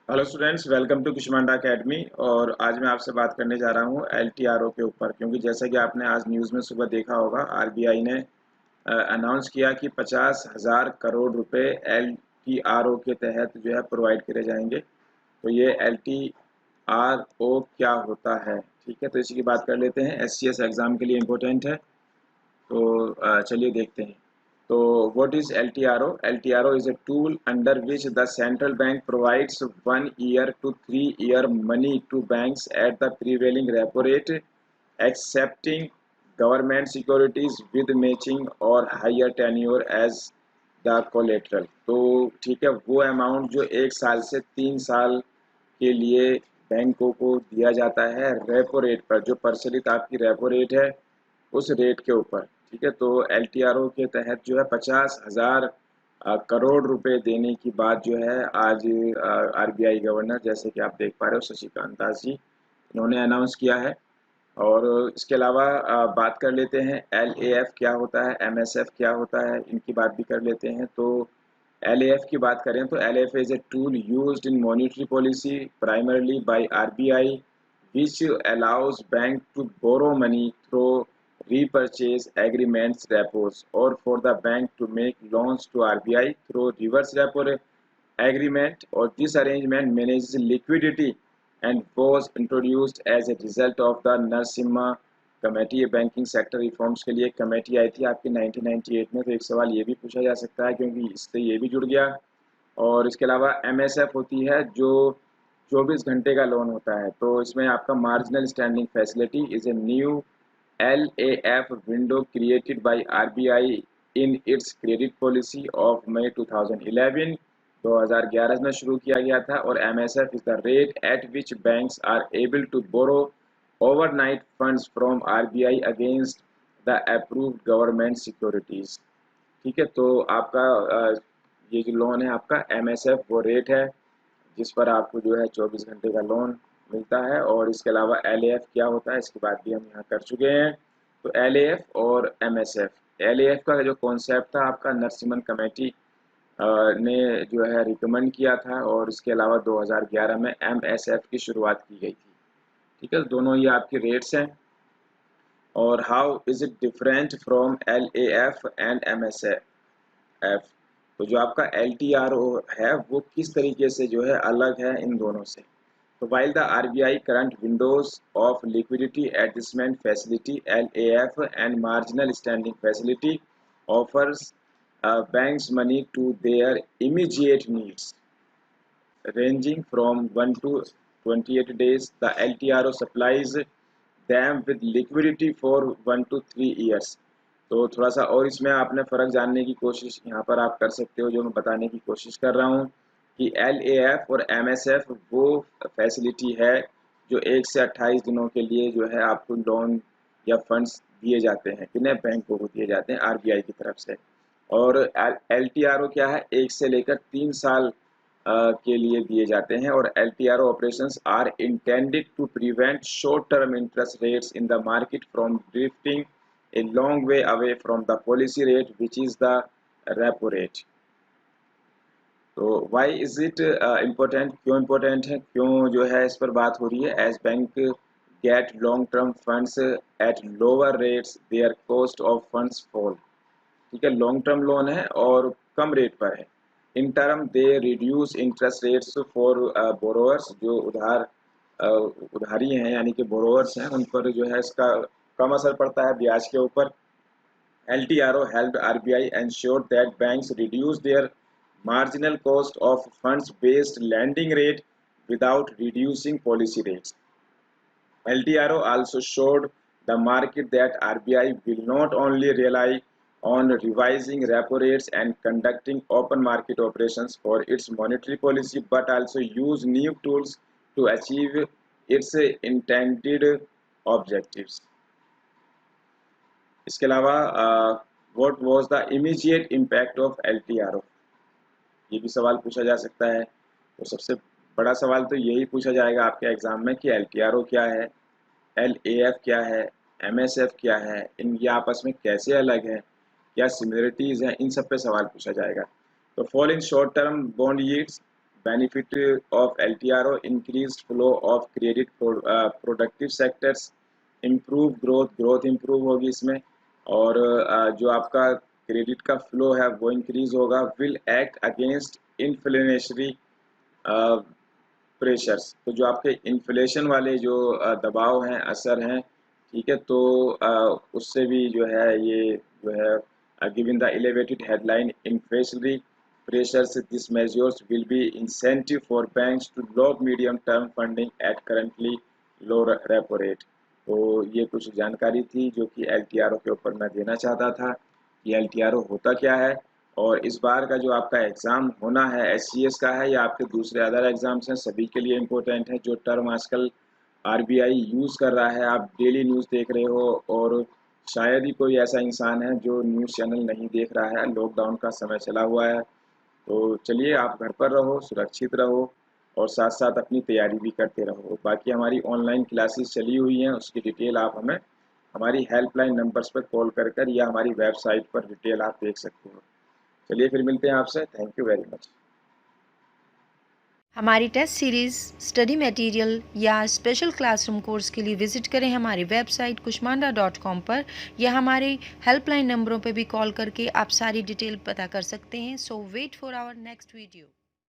Hello students, welcome to Kushmanda academy. और आज मैं आपसे बात करने जा रहा हूँ एलटीआरओ के ऊपर, क्योंकि जैसा कि आपने आज न्यूज़ में सुबह देखा होगा, आरबीआई ने अनाउंस किया कि 50,000 करोड़ रुपए एलटीआरओ के तहत जो है प्रोवाइड करे जाएंगे। तो ये एलटीआरओ क्या होता है, ठीक है, तो इसी की बात कर लेते हैं। एससीएस एग्ज़ाम के लिए इम्पोर्टेंट है, तो चलिए देखते हैं। तो what is LTRO? LTRO is a tool under which the central bank provides 1 year to 3 year money to banks at the prevailing repo rate, accepting government securities with matching or higher tenure as the collateral। तो ठीक है, वो amount जो 1 साल से 3 साल के लिए बैंकों को दिया जाता है रेपो रेट पर, जो प्रचलित आपकी रेपो रेट है उस रेट के ऊपर। ठीक है, तो एलटीआरओ के तहत जो है 50,000 करोड़ रुपए देने की बात जो है आज आरबीआई गवर्नर, जैसे कि आप देख पा रहे हो, शशिकांत दास जी, इन्होंने अनाउंस किया है। और इसके अलावा बात कर लेते हैं एलएएफ क्या होता है, एमएसएफ क्या होता है, इनकी बात भी कर लेते हैं। तो एलएएफ की बात करें तो LAF is a tool used in monetary policy primarily by RBI, which allows bank to borrow money through repurchase agreements repos, or for the bank to make loans to RBI through reverse repo agreement, or this arrangement manages liquidity and was introduced as a result of the Narasimha committee. Banking sector reforms के लिए एक committee आई थी आपकी 1998 में। तो एक सवाल ये भी पूछा जा सकता है, क्योंकि इससे ये भी जुड़ गया। और इसके अलावा एमएसएफ होती है जो 24 घंटे का लोन होता है। तो इसमें आपका marginal standing facility is a new LAF window created by RBI in its credit policy of May 2011। 2011 में शुरू किया गया था। और MSF is the rate at which banks are able to borrow overnight funds from RBI against the approved government securities। ठीक है, तो आपका ये जो लोन है आपका MSF वो रेट है जिस पर आपको जो है 24 घंटे का लोन मिलता है। और इसके अलावा एलएएफ क्या होता है इसकी बात भी हम यहाँ कर चुके हैं। तो एलएएफ और एमएसएफ, एलएएफ का जो कॉन्सेप्ट था आपका नरसिम्हन कमेटी ने जो है रिकमेंड किया था। और इसके अलावा 2011 में एमएसएफ की शुरुआत की गई थी। ठीक है, दोनों ये आपकी रेट्स हैं। और how is it different from LAF and MSF, तो जो आपका LTRO है वो किस तरीके से जो है अलग है इन दोनों से। तो while the RBI current windows of liquidity adjustment facility LAF and marginal standing facility offers banks money to their immediate needs ranging from 1 to 28 days, the LTRO supplies them with liquidity for 1 to 3 years। तो थोड़ा सा और इसमें आपने फ़र्क जानने की कोशिश यहाँ पर आप कर सकते हो, जो मैं बताने की कोशिश कर रहा हूँ कि LAF और MSF वो फैसिलिटी है जो 1 से 28 दिनों के लिए जो है आपको लोन या फंड्स दिए जाते हैं, किन्हें, बैंकों को दिए जाते हैं आरबीआई की तरफ से। और LTRO क्या है, 1 से लेकर 3 साल के लिए दिए जाते हैं। और LTRO operations are intended to prevent short term interest rates in the market from drifting a long way away from the policy rate which is the repo rate। तो why is it important, क्यों important है, क्यों जो है इस पर बात हो रही है। as bank get long term funds at lower rates their cost of funds fall। ठीक है, लॉन्ग टर्म लोन है और कम रेट पर है। In term they reduce interest rates for borrowers, जो उधारी हैं यानी कि बोरोअर्स हैं, उन पर जो है इसका कम असर पड़ता है ब्याज के ऊपर। LTRO helped RBI ensure that banks reduce their marginal cost of funds based lending rate without reducing policy rates। LTRO also showed the market that RBI will not only rely on revising repo rates and conducting open market operations for its monetary policy, but also use new tools to achieve its intended objectives। इसके अलावा what was the immediate impact of LTRO, ये भी सवाल पूछा जा सकता है। तो सबसे बड़ा सवाल तो यही पूछा जाएगा आपके एग्जाम में कि LTRO क्या है, LAF क्या है, MSF क्या है, इन ये आपस में कैसे अलग है, क्या सिमिलरिटीज़ हैं, इन सब पे सवाल पूछा जाएगा। तो fall in short term bond yields, benefit of LTRO, increased flow of credit productive sectors, improve growth improve होगी इसमें, और जो आपका क्रेडिट का फ्लो है वो इंक्रीज होगा, will act against inflationary pressures. तो जो आपके इन्फ्लेशन वाले जो दबाव हैं, असर हैं, ठीक है, तो उससे भी जो है ये जो है given the elevated headline inflationary pressures, this measures will be incentive for banks to lock medium term funding at currently low repo rate। तो ये कुछ जानकारी थी जो कि LTRO के ऊपर मैं देना चाहता था कि LTRO होता क्या है, और इस बार का जो आपका एग्ज़ाम होना है SCS का है या आपके दूसरे अदर एग्ज़ाम्स हैं, सभी के लिए इम्पोर्टेंट है। जो टर्म आजकल RBI यूज़ कर रहा है, आप डेली न्यूज़ देख रहे हो, और शायद ही कोई ऐसा इंसान है जो न्यूज़ चैनल नहीं देख रहा है, लॉकडाउन का समय चला हुआ है। तो चलिए, आप घर पर रहो, सुरक्षित रहो, और साथ साथ अपनी तैयारी भी करते रहो। बाकी हमारी ऑनलाइन क्लासेस चली हुई हैं, उसकी डिटेल आप हमें हमारी हेल्पलाइन नंबर्स पर कॉल कर या हमारी वेबसाइट पर डिटेल आप देख सकते हो। चलिए फिर मिलते हैं आपसे। Thank you very much. हमारी टेस्ट सीरीज़, स्टडी मटेरियल या स्पेशल क्लासरूम कोर्स के लिए विज़िट करें हमारी वेबसाइट kushmanda.com पर, या हमारे हेल्पलाइन नंबरों पर भी कॉल करके आप सारी डिटेल पता कर सकते हैं। So wait for our next video.